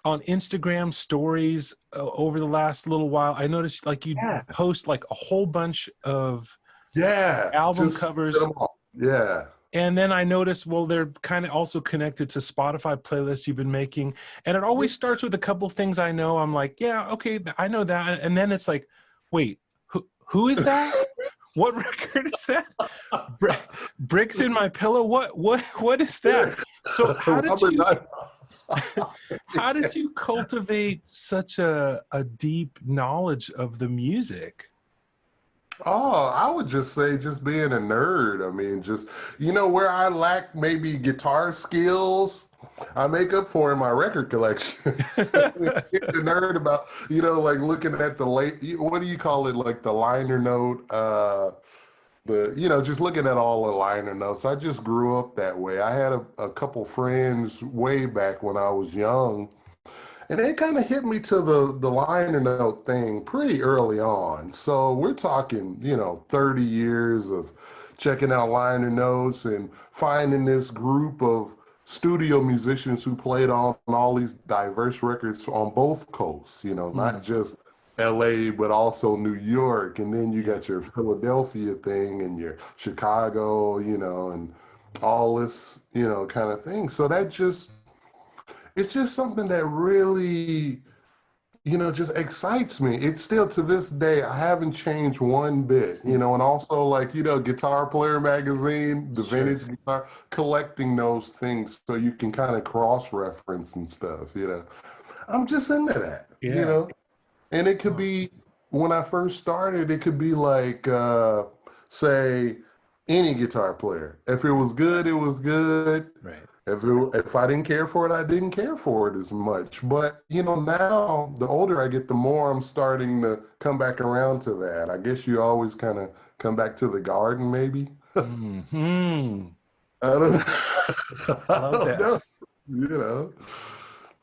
on Instagram stories over the last little while, I noticed like you post like a whole bunch of album just covers. Yeah. And then I noticed, well, they're kind of also connected to Spotify playlists you've been making. And it always starts with a couple things I know. I'm like, yeah, okay, I know that. And then it's like, wait, who is that? What record is that? Bricks in My Pillow? What is that? So how did you cultivate such a deep knowledge of the music? Oh, I would just say just being a nerd. I mean, just, where I lack maybe guitar skills, I make up for in my record collection. The nerd about, like looking at the what do you call it? Like the liner note, just looking at all the liner notes. I just grew up that way. I had a couple friends way back when I was young, and they kind of hit me to the liner note thing pretty early on. So we're talking, 30 years of checking out liner notes and finding this group of studio musicians who played on all these diverse records on both coasts, not just LA, but also New York. And then you got your Philadelphia thing and your Chicago, and all this, kind of thing. So it's just something that really, just excites me. It's still to this day, I haven't changed one bit, and also like, Guitar Player magazine, the vintage guitar, collecting those things so you can kind of cross-reference and stuff, I'm just into that, and it could be, when I first started, it could be like, say, any guitar player. If it was good, it was good. Right. If I didn't care for it, I didn't care for it as much. But, now the older I get, the more I'm starting to come back around to that. I guess you always kind of come back to the garden, maybe. Mm-hmm. I don't know. I don't know.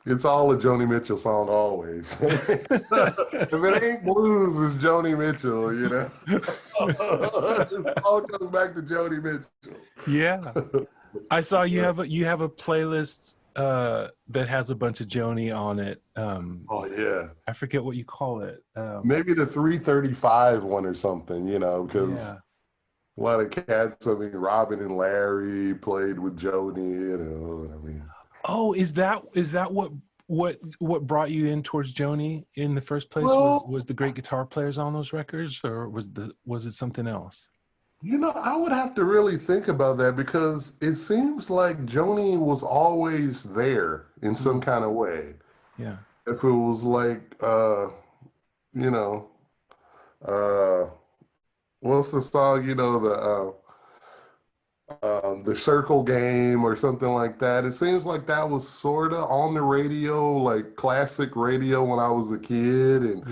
It's all a Joni Mitchell song always. If it ain't blues, it's Joni Mitchell, It all comes back to Joni Mitchell. Yeah. I saw you have a playlist that has a bunch of Joni on it. Oh yeah, I forget what you call it. Maybe the 335 one or something, because a lot of cats. I mean, Robin and Larry played with Joni. I mean. Oh, is that what brought you in towards Joni in the first place? Well, was the great guitar players on those records, or was it something else? I would have to really think about that, because it seems like Joni was always there in some kind of way. Yeah. If it was like, what's the song, the Circle Game or something like that. It seems like that was sort of on the radio, like classic radio when I was a kid. And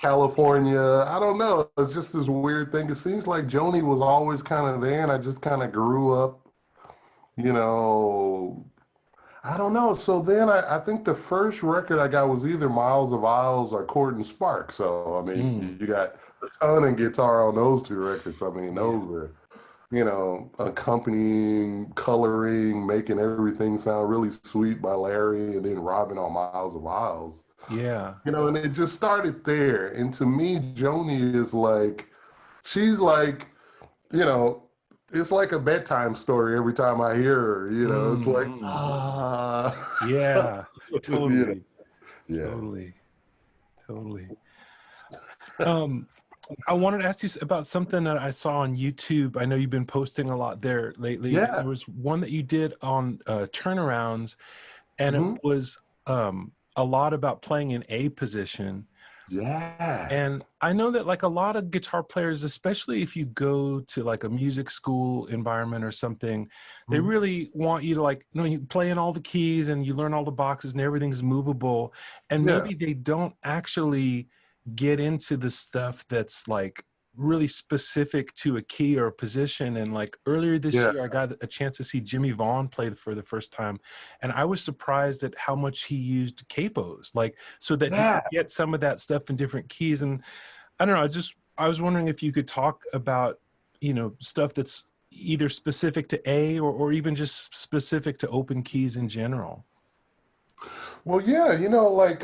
California, I don't know. It's just this weird thing. It seems like Joni was always kind of there, and I just kind of grew up, I don't know. So then I think the first record I got was either Miles of Isles or Court and Spark. So, I mean, you got a ton of guitar on those two records. I mean, those were, accompanying, coloring, making everything sound really sweet by Larry, and then Robin on Miles of Isles. Yeah. And it just started there. And to me, Joni is like, she's like, it's like a bedtime story every time I hear her, it's like, Yeah, totally. Yeah. Totally. I wanted to ask you about something that I saw on YouTube. I know you've been posting a lot there lately. Yeah. There was one that you did on turnarounds, and it was a lot about playing in A position. Yeah. And I know that like a lot of guitar players, especially if you go to like a music school environment or something, they really want you to like, you play in all the keys and you learn all the boxes and everything's movable. And maybe they don't actually get into the stuff that's like really specific to a key or a position. And like earlier this year, I got a chance to see Jimmy Vaughn play for the first time, and I was surprised at how much he used capos, like so that he could get some of that stuff in different keys. And I don't know, I was wondering if you could talk about stuff that's either specific to A or even just specific to open keys in general. Well, yeah, like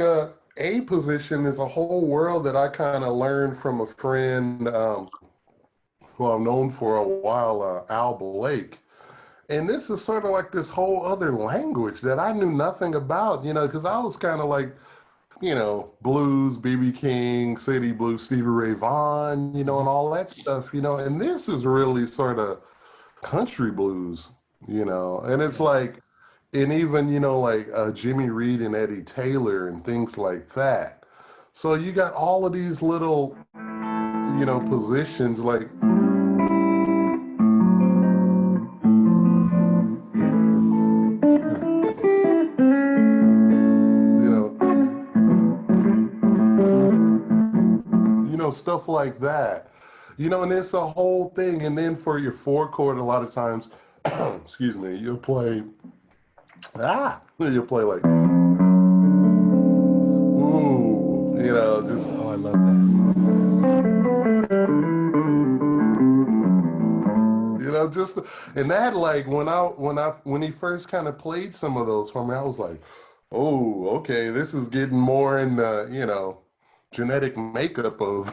A position is a whole world that I kind of learned from a friend who I've known for a while, Al Blake. And this is sort of like this whole other language that I knew nothing about, because I was kind of like, blues, B.B. King, City Blues, Stevie Ray Vaughan, and all that stuff, and this is really sort of country blues, and it's Yeah. like, and even, like Jimmy Reed and Eddie Taylor and things like that. So you got all of these little, positions like, Yeah. Huh. you know, stuff like that. And it's a whole thing. And then for your four chord, a lot of times, excuse me, you'll play like, ooh, just, Oh, I love that. just, and that like when he first kind of played some of those for me, I was like, oh, okay, this is getting more in the, genetic makeup of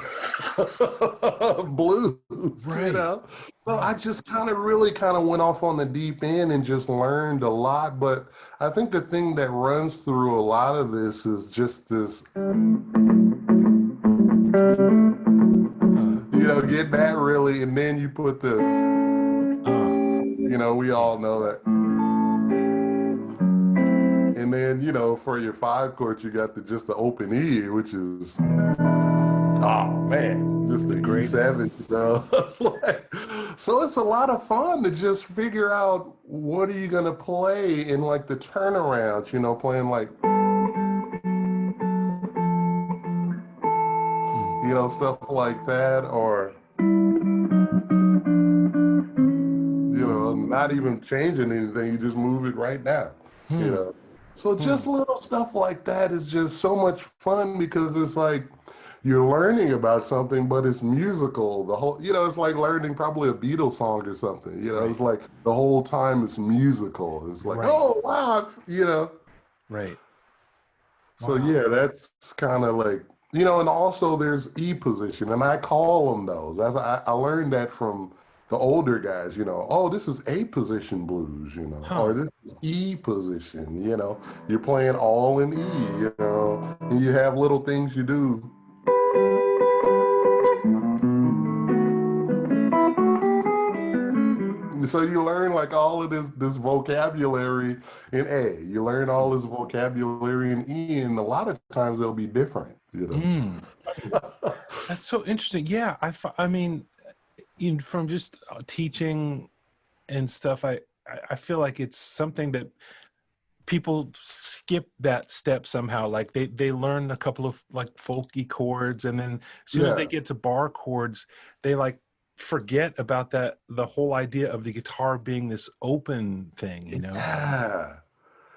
of blues, Right. So I Right. just really kind of went off on the deep end and just learned a lot. But I think the thing that runs through a lot of this is just this, get that really, and then you put the, Uh, we yeah. all know that. And then, for your five chord, you got the open E, which is, oh man, just the The greatest. E7, It's like, so it's a lot of fun to just figure out what are you gonna play in like the turnarounds, playing like, Hmm. stuff like that, or not even changing anything, you just move it right now, you Hmm. know. So Hmm. just little stuff like that is just so much fun because it's like you're learning about something, but it's musical. The whole, it's like learning probably a Beatles song or something. It's Right. like the whole time it's musical. It's like, Right. oh wow. Right. So Wow. yeah, that's kind of like, and also there's E position, and I call them those. As I learned that from the older guys, oh, this is A position blues, or Huh. this is E position, you're playing all in E, and you have little things you do. So you learn like all of this vocabulary in A. You learn all this vocabulary in E, and a lot of times they'll be different. Mm. That's so interesting. Yeah. I mean, from just teaching and stuff, I feel like it's something that people skip that step somehow. Like they learn a couple of like folky chords, and then as soon as they Yeah. get to bar chords, they like forget about that, the whole idea of the guitar being this open thing. Yeah.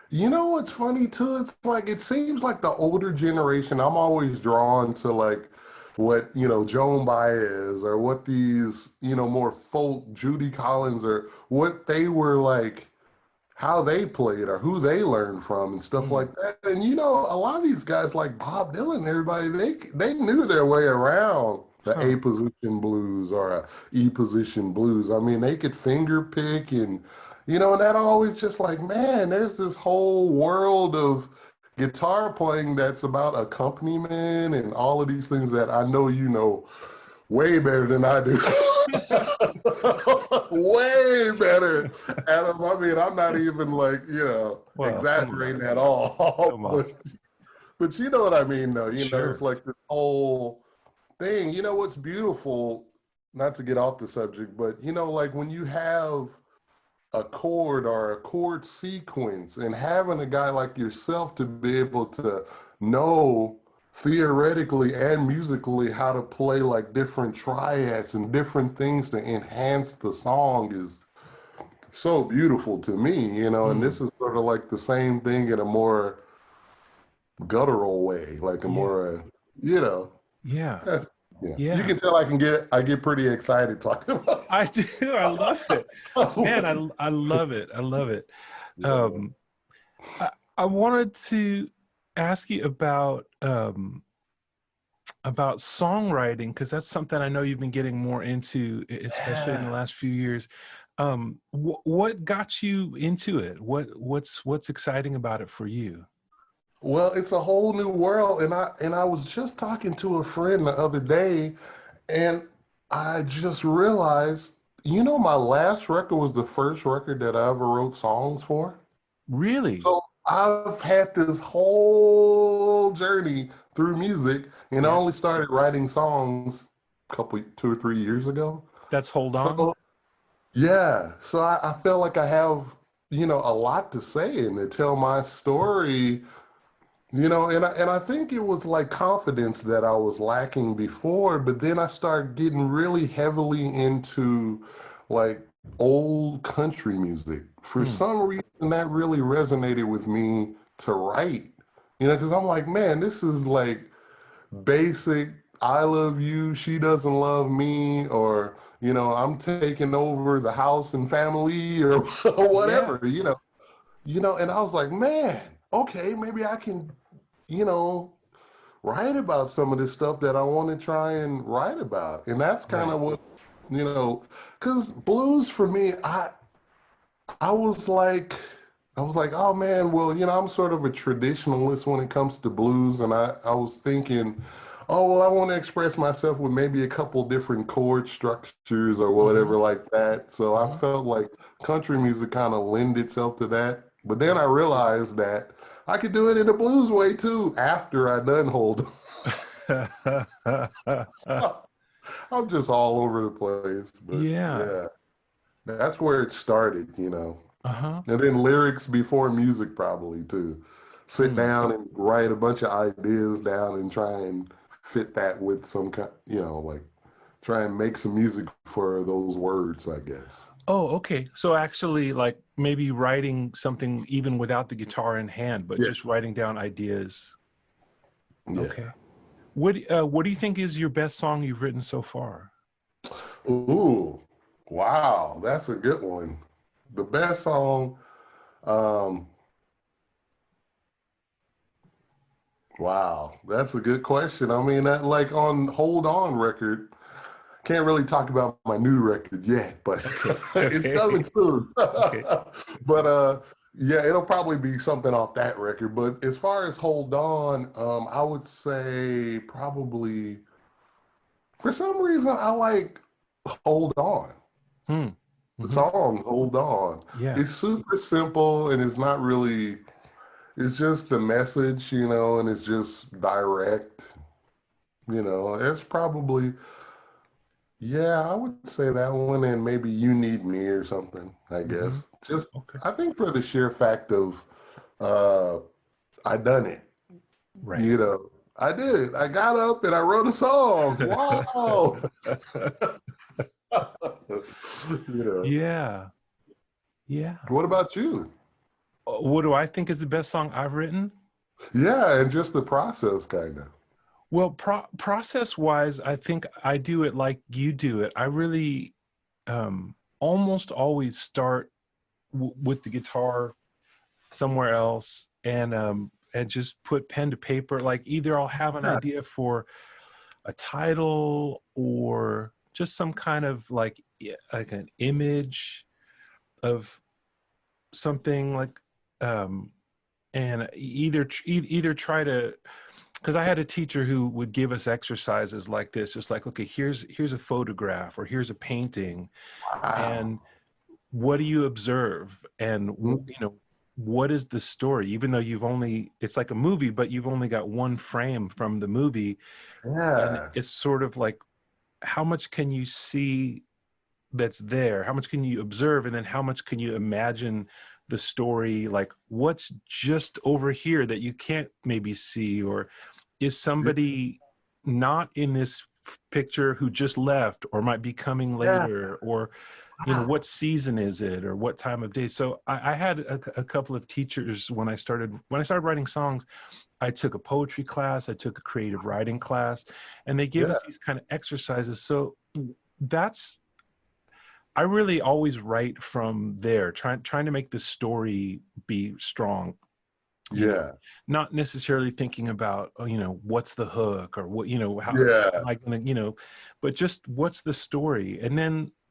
You know what's funny too? It's like it seems like the older generation, I'm always drawn to like what, Joan Baez or what these, more folk Judy Collins or what they were like, how they played or who they learned from and stuff Mm. like that. And a lot of these guys like Bob Dylan and everybody, they knew their way around the Huh. A position blues or a E position blues. I mean, they could finger pick and and that always just like, man, there's this whole world of guitar playing that's about accompaniment and all of these things that I know way better than I do. Way better. Adam, I mean, I'm not even like, Well, come on. exaggerating at all. Come on. But you know what I mean, though. It's Sure. like this whole thing. What's beautiful, not to get off the subject, but like when you have a chord or a chord sequence and having a guy like yourself to be able to know theoretically and musically how to play like different triads and different things to enhance the song is so beautiful to me, and Mm. this is sort of like the same thing in a more guttural way, like a Yeah. more, you know, Yeah. eh, yeah. You Yeah. can tell I get pretty excited talking about I do. I love it. Man, it. I love it. I love it. Yeah. Um, I wanted to ask you about songwriting, because that's something I know you've been getting more into, especially in the Yeah. last few years. What got you into it? What's exciting about it for you? Well, it's a whole new world, and I was just talking to a friend the other day, and I just realized, my last record was the first record that I ever wrote songs for. Really? So I've had this whole journey through music, and I Yeah. only started writing songs a couple, 2 or 3 years ago. That's Hold On. So yeah, so I feel like I have, a lot to say and to tell my story. And I think it was like confidence that I was lacking before, but then I started getting really heavily into like old country music. For Hmm. some reason, that really resonated with me to write, because I'm like, man, this is like basic, I love you, she doesn't love me, or, I'm taking over the house and family or Yeah. whatever, and I was like, man, okay, maybe I can you know, write about some of this stuff that I want to try and write about. And that's kind Right. of what, because blues for me, I was like, oh man, well, I'm sort of a traditionalist when it comes to blues. And I was thinking, oh, well, I want to express myself with maybe a couple different chord structures or Mm-hmm. whatever like that. So I Mm-hmm. felt like country music kind of lend itself to that. But then I realized that I could do it in a blues way too after I done hold. I'm just all over the place. But Yeah. yeah, that's where it started. Uh-huh. And then lyrics before music probably too. Sit Hmm. down and write a bunch of ideas down and try and fit that with some kind, like try and make some music for those words, I guess. Oh, okay. So actually, like maybe writing something even without the guitar in hand, but Yeah. just writing down ideas. Yeah. Okay. What do you think is your best song you've written so far? Ooh. Wow. That's a good one. The best song, um, wow, that's a good question. I mean, that like on Hold On record, can't really talk about my new record yet, but Okay. it's Okay. coming soon. Okay. But yeah, it'll probably be something off that record. But as far as Hold On, I would say probably for some reason I like Hold On. Hmm. The Mm-hmm. song Hold On. Yeah. It's super simple and it's not really, it's just the message, and it's just direct. It's probably, yeah, I would say that one and maybe You Need Me or something, I Mm-hmm. guess. Just, Okay. I think for the sheer fact of uh I done it, Right. you know. I did it. I got up and I wrote a song. Wow. you know. Yeah. Yeah. What about you? What do I think is the best song I've written? Yeah, and just the process kind of. Well, process wise, I think I do it like you do it. I really almost always start with the guitar somewhere else and just put pen to paper. Like either I'll have an Yeah. idea for a title or just some kind of like an image of something like um and either try to, because I had a teacher who would give us exercises like this, just like, okay, here's a photograph or here's a painting, Wow. and what do you observe, and Mm, what is the story, even though it's like a movie, but you've only got one frame from the movie, and yeah. it's sort of like, how much can you see that's there, how much can you observe, and then how much can you imagine the story, like what's just over here that you can't maybe see, or is somebody not in this picture who just left or might be coming Yeah. later, or Wow. what season is it or what time of day. So I had a couple of teachers when I started writing songs. I took a poetry class, I took a creative writing class, and they give Yeah. us these kind of exercises. So that's I really always write from there, trying to make the story be strong. you know, Yeah. not necessarily thinking about, oh, you know, what's the hook or what, you know, how Yeah. am I gonna, you know, but just what's the story. And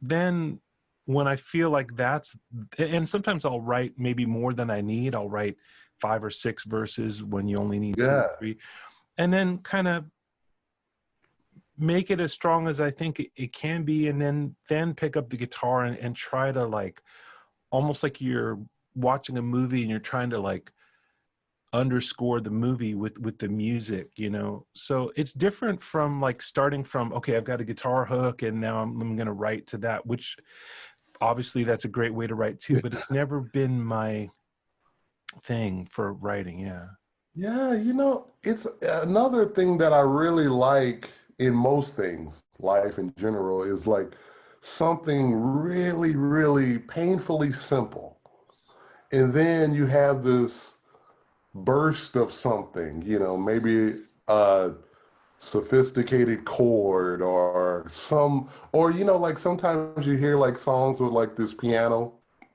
then when I feel like that's, and sometimes I'll write maybe more than I need. I'll write 5 or 6 verses when you only need 2 or 3, and then kind of make it as strong as I think it can be, and then pick up the guitar and try to, like, almost like you're watching a movie and you're trying to, like, underscore the movie with the music, you know. So it's different from, like, starting from, okay, I've got a guitar hook and now I'm going to write to that, which obviously that's a great way to write too, but it's never been my thing for writing. Yeah. Yeah, you know, it's another thing that I really like in most things, life in general, is like something really, really painfully simple. And then you have this burst of something, you know, maybe a sophisticated chord or or, you know, like sometimes you hear like songs with like this piano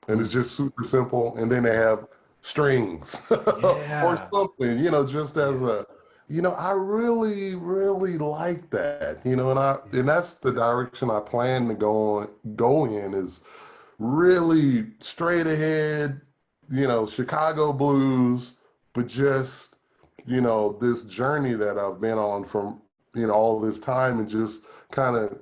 and it's Mm. just super simple. And then they have strings or Yeah. something, you know, just as Yeah. a, you know, I really, really like that, you know, and that's the direction I plan to go in is really straight ahead, you know, Chicago blues, but just, you know, this journey that I've been on from, you know, all this time and just kind of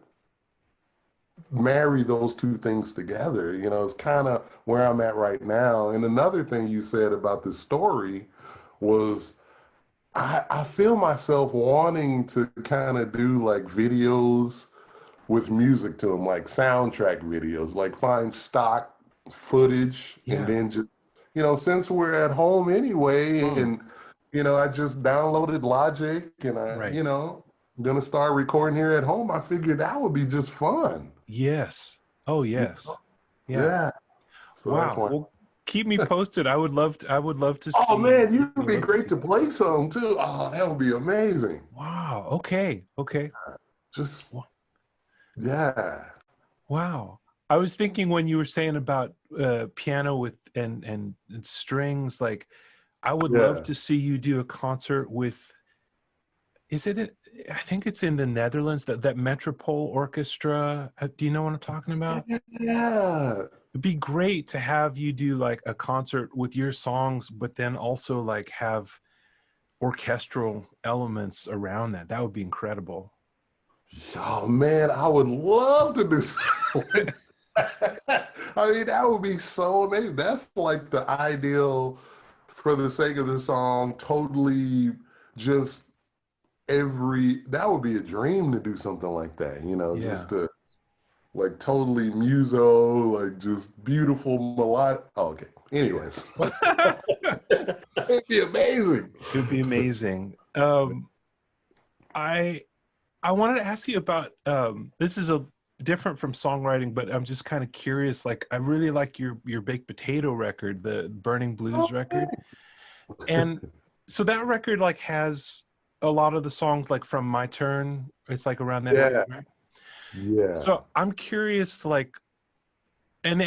marry those two things together. You know, it's kind of where I'm at right now. And another thing you said about the story was I feel myself wanting to kind of do like videos with music to them, like soundtrack videos, like find stock footage and Yeah. then just, you know, since we're at home anyway, Mm. and, you know, I just downloaded Logic and Right. you know, I'm gonna start recording here at home. I figured that would be just fun. Yes. Oh, You yes. know? Yeah. Yeah. So that's Wow. why. Well, keep me posted. I would love to Oh see. man, you'd Would be love to great see. to play some too. Oh, that would be amazing. Wow. Okay. Okay. Just Wa- yeah. Wow. I was thinking when you were saying about piano with and strings, like, I would love Yeah. to see you do a concert with, is it I think it's in the Netherlands, that Metropole Orchestra. Do you know what I'm talking about? Yeah. It'd be great to have you do like a concert with your songs, but then also like have orchestral elements around that. That would be incredible. Oh man, I would love to do something. I mean, that would be so amazing. That's like the ideal for the sake of the song, totally just that would be a dream to do something like that, you know, just Yeah. to like totally muso, like just beautiful melodic. Oh, okay. Yeah. Anyways, it'd be amazing. It would be amazing. I I wanted to ask you about, this is a different from songwriting, but I'm just kind of curious. Like, I really like your Baked Potato record, the Burning Blues record. And so that record like has a lot of the songs like from My Turn. It's like around that record, Yeah, right? yeah. So I'm curious, like, and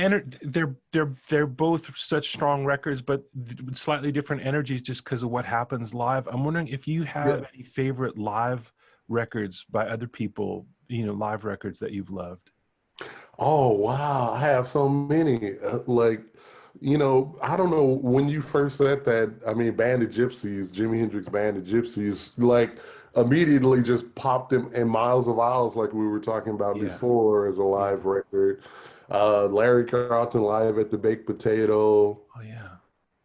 they're both such strong records, but slightly different energies just because of what happens live. I'm wondering if you have Yeah. any favorite live records by other people, you know, live records that you've loved. Oh, wow. I have so many. Like, you know, I don't know when you first said that. I mean, Band of Gypsies, Jimi Hendrix Band of Gypsies, like immediately just popped in Miles of Ours, like we were talking about Yeah, before, as a yeah. live record. Larry Carlton live at the Baked Potato, Oh yeah.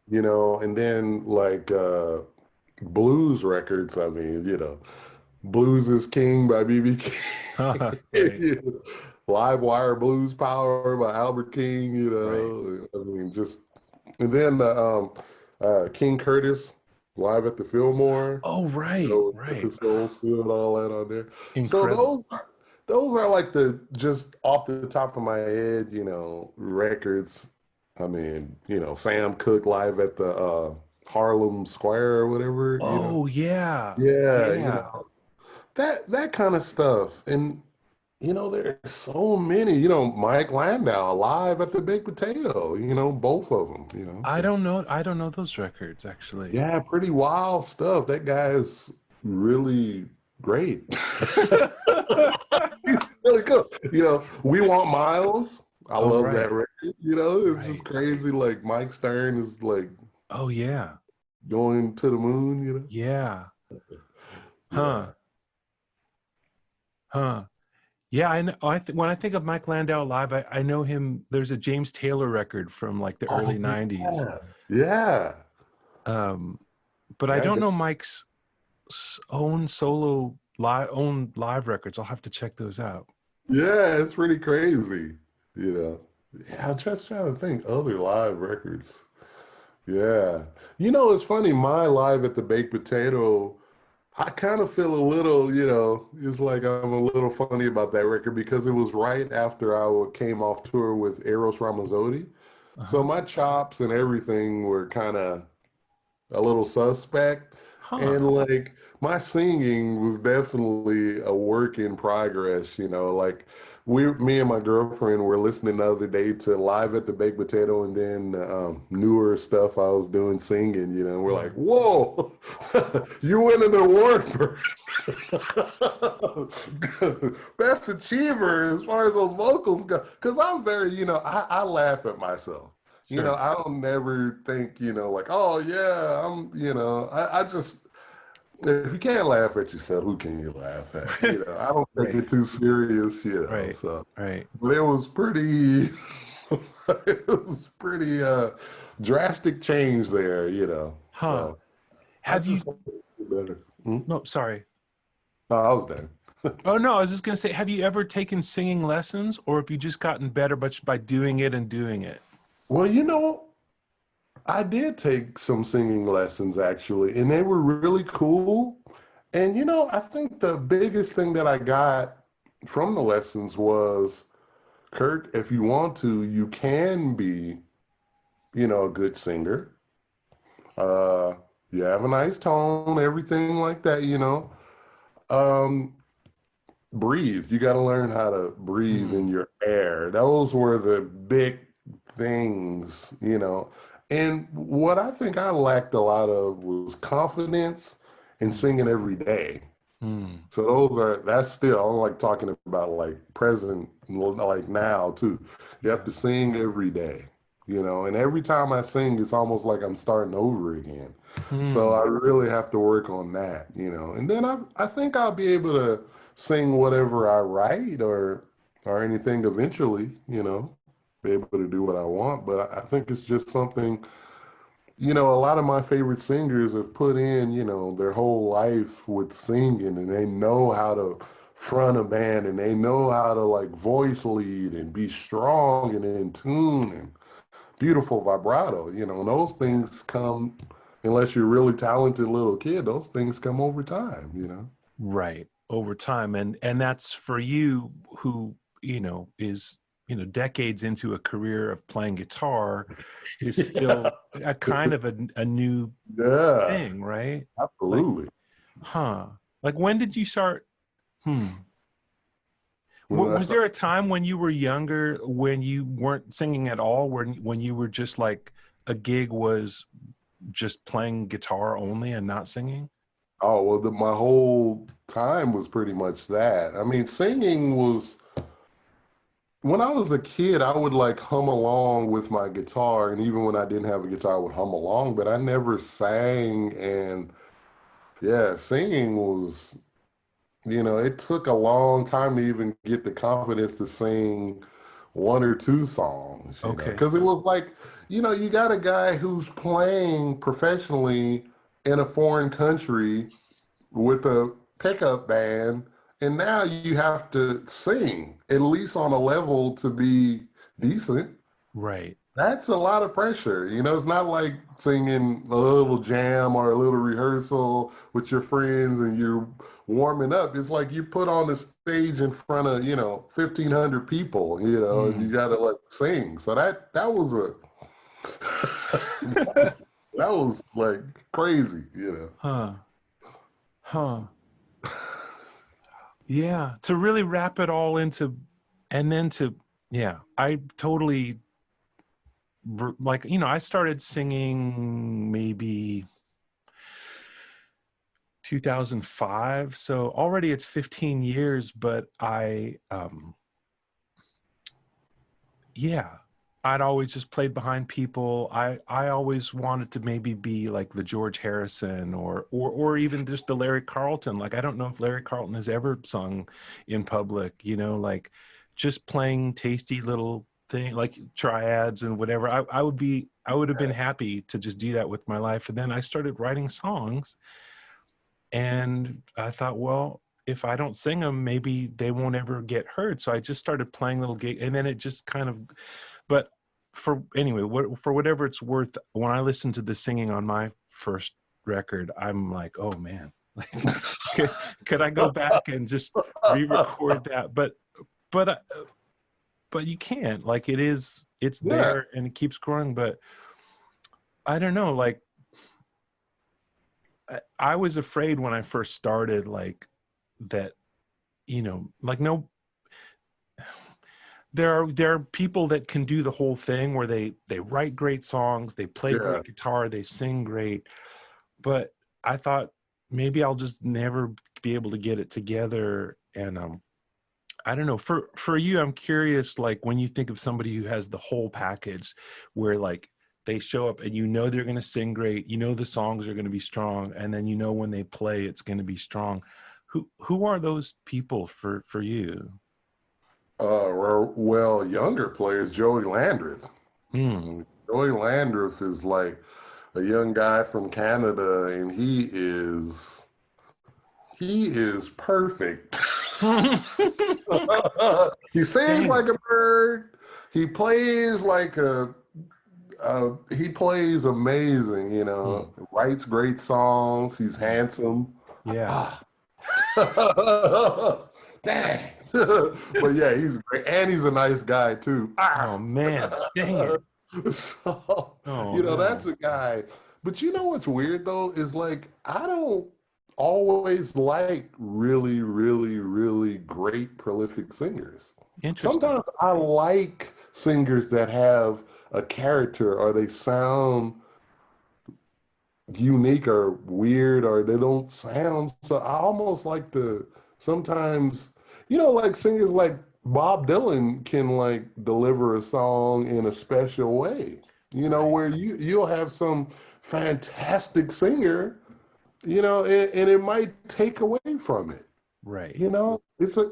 you know, and then like blues records. I mean, you know, Blues is King by BB Right, King. Live Wire Blues Power by Albert King, you right. know. I mean, just and then King Curtis live at the Fillmore, Oh you right, know, with the right. Soul Stew and all that on there. So Incredible. those are like the just off the top of my head, you know, records. I mean, you know, Sam Cooke live at the Harlem Square or whatever, you know. Oh yeah, Yeah, you yeah. know, that kind of stuff. And There's so many, Mike Landau, Live at the Big Potato, both of them, so. I don't know those records actually. Yeah, pretty wild stuff. That guy is really great. He's really cool. We Want Miles. I Oh, love that right. record. It's just Right. crazy. Like Mike Stern is like Oh, yeah. going to the moon, Yeah. Huh. Yeah. Huh. Yeah, I know. When I think of Mike Landau live, I know him. There's a James Taylor record from like the Oh, early 90s. yeah. Yeah. Um, but I Yeah. don't know Mike's own solo live records. I'll have to check those out. Yeah, it's pretty crazy. You know. Yeah, I'm just trying to think other live records. Yeah. It's funny, my Live at the Baked Potato, I kind of feel a little, it's like I'm a little funny about that record because it was right after came off tour with Eros Ramazzotti. So Uh-huh. my chops and everything were kind of a little suspect. Huh. And like my singing was definitely a work in progress, like me and my girlfriend were listening the other day to Live at the Baked Potato and then newer stuff I was doing singing, and we're like, Mm. whoa, you win an award for best achiever as far as those vocals go. Because I'm very, I laugh at myself. Sure. I don't never think, like, oh yeah, I just, if you can't laugh at yourself, who can you laugh at? I don't take Right. it too serious, Right. so, Right. but it was pretty, it was pretty drastic change there, Huh. so I Have you? just want to do better. Hmm? No, sorry. No, I was done. Oh no, I was just gonna say, have you ever taken singing lessons, or have you just gotten better but just by doing it and doing it? Well, I did take some singing lessons actually, and they were really cool. And I think the biggest thing that I got from the lessons was, Kirk, if you want to, you can be, a good singer. Uh, you have a nice tone, everything like that, Um, breathe. You got to learn how to breathe in Hmm. your air. Those were the big things, And what I think I lacked a lot of was confidence in Hmm. singing every day. Hmm. So that's still, I'm like talking about like present, like now too. You have Yeah. to sing every day, and every time I sing, it's almost like I'm starting over again. So Hmm. I really have to work on that, and then I think I'll be able to sing whatever I write or anything eventually, be able to do what I want. But I think it's just something, a lot of my favorite singers have put in, their whole life with singing and they know how to front a band and they know how to like voice lead and be strong and in tune and beautiful vibrato, and those things come, unless you're a really talented little kid, those things come over time. Right. Over time, and that's for you who is decades into a career of playing guitar is Yeah. still a kind of a new Yeah, thing, right? Like, absolutely. huh? Like, when did you start? Hmm. When I Was there a time when you were younger when you weren't singing at all, when you were just like a gig was just playing guitar only and not singing? Oh, well, my whole time was pretty much that. I mean, singing was, when I was a kid, I would like hum along with my guitar. And even when I didn't have a guitar, I would hum along, but I never sang. And yeah, singing was, it took a long time to even get the confidence to sing one or two songs, Okay. because it was like, you got a guy who's playing professionally in a foreign country with a pickup band, and now you have to sing at least on a level to be decent. Right. That's a lot of pressure. It's not like singing a little jam or a little rehearsal with your friends and you're warming up. It's like you put on the stage in front of, 1,500 people, and you Hmm. got to like sing. So that was a, that was like crazy. Huh. Huh. Yeah, to really wrap it all into, and then to, yeah, I totally, like, you know, I started singing maybe 2005, so already it's 15 years, but yeah, I'd always just played behind people. I always wanted to maybe be like the George Harrison, or even just the Larry Carlton. Like, I don't know if Larry Carlton has ever sung in public, you know, like just playing tasty little thing like triads and whatever. I would have been happy to just do that with my life. And then I started writing songs, and I thought, well, if I don't sing them, maybe they won't ever get heard. So I just started playing little gigs, and then it just kind of, but for anyway, for whatever it's worth, when I listen to the singing on my first record, I'm like, oh man, like, could I go back and just re-record that? But uh, but you can't. Like, it's Yeah, there and it keeps growing. But I don't know, like, I was afraid when I first started, like, that, you know, like, no, there are people that can do the whole thing where they write great songs, they play yeah. great guitar, they sing great. But I thought maybe I'll just never be able to get it together. And I don't know, for you, I'm curious, like, when you think of somebody who has the whole package, where like they show up and you know they're going to sing great, you know the songs are going to be strong, and then you know when they play it's going to be strong. Who are those people for you? Well, younger players, Joey Landreth. Hmm. Joey Landreth is like a young guy from Canada, and he is perfect. He sings Dang. like a bird. He plays like he plays amazing, you Hmm. know, writes great songs. He's Hmm. handsome. Yeah. Ah. Dang. But yeah, he's great. And he's a nice guy too. Oh Ah. man. Dang it. So, Oh that's no. a guy. But you know what's weird though is like I don't always like really, really, really great prolific singers. Interesting. Sometimes I like singers that have a character or they sound unique or weird or they don't sound. So I almost like to sometimes, like singers like Bob Dylan can like deliver a song in a special way, Right. where you'll have some fantastic singer, and it might take away from it. Right.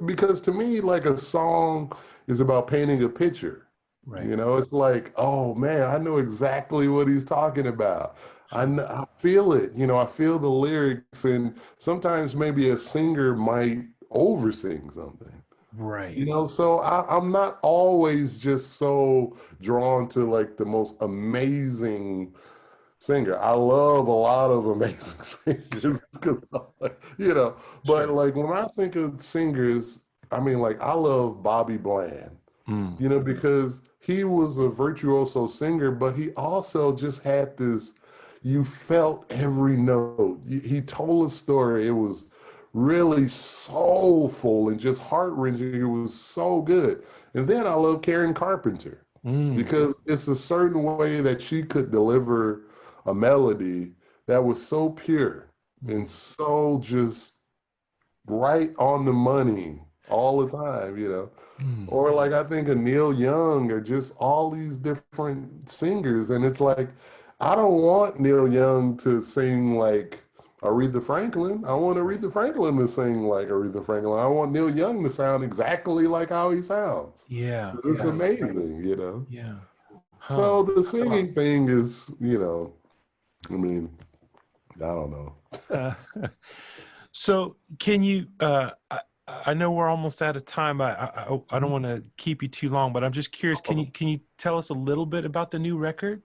Because to me, like a song is about painting a picture. Right. It's like, oh man, I know exactly what he's talking about. Sure. I feel it. I feel the lyrics, and sometimes maybe a singer might oversing something. Right. So I'm not always just so drawn to like the most amazing singer. I love a lot of amazing singers Sure. because, but Sure. like when I think of singers, I mean, like I love Bobby Bland, Mm. because he was a virtuoso singer, but he also just had this, you felt every note. He told a story. It was really soulful and just heart-wrenching. It was so good. And then I love Karen Carpenter Mm. because it's a certain way that she could deliver a melody that was so pure and Mm. so just right on the money all the time. Mm. Or like I think of Neil Young or just all these different singers. And it's like, I don't want Neil Young to sing like Aretha Franklin. I want Right. Aretha Franklin to sing like Aretha Franklin. I want Neil Young to sound exactly like how he sounds. Yeah. It's Yeah. amazing. Yeah. Huh. So the singing thing is, I mean, I don't know. Uh, so can you, I know we're almost out of time. I don't want to keep you too long, but I'm just curious. Can you tell us a little bit about the new record?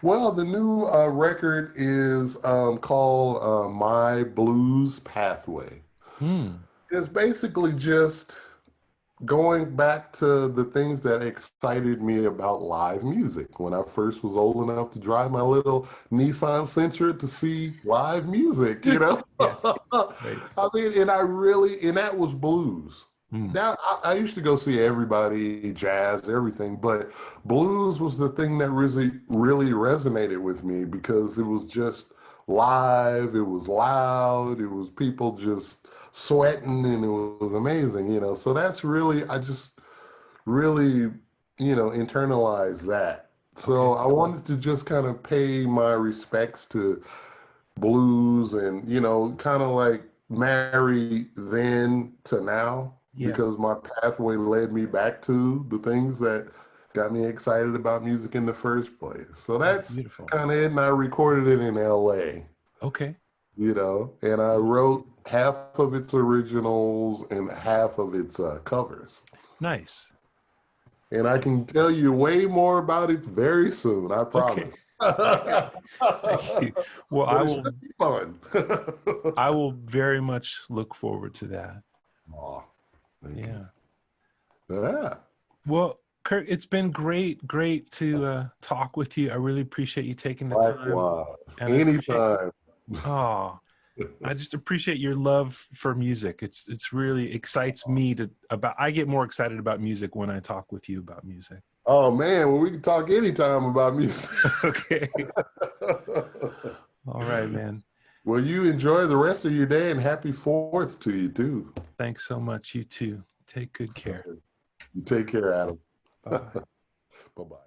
Well, the new record is called My Blues Pathway. Hmm. It's basically just going back to the things that excited me about live music. When I first was old enough to drive my little Nissan Sentra to see live music, you know? Yeah. Right. I mean, and that was blues. Mm. That I used to go see everybody, jazz, everything, but blues was the thing that really resonated with me because it was just live, it was loud, it was people just sweating, and it was amazing, you know. So that's really, I just really, internalized that. So Okay. I wanted to just kind of pay my respects to blues and, kind of like marry then to now Yeah. because my pathway led me back to the things that got me excited about music in the first place. So Oh, that's beautiful. kind of it. And I recorded it in LA, Okay. and I wrote half of its originals and half of its covers. Nice. And I can tell you way more about it very soon, I Okay. promise. Thank you. Well, But it should be fun. I will very much look forward to that. Aw, thank you. Yeah. Yeah, Well, Kirk, it's been great to talk with you. I really appreciate you taking the time, likewise. and I appreciate. Anytime. Oh, I just appreciate your love for music. It's really excites me to about. I get more excited about music when I talk with you about music. Oh man, well we can talk anytime about music. Okay. All right, man. Well, you enjoy the rest of your day and happy 4th to you too. Thanks so much. You too. Take good care. You take care, Adam. Bye bye. Bye-bye.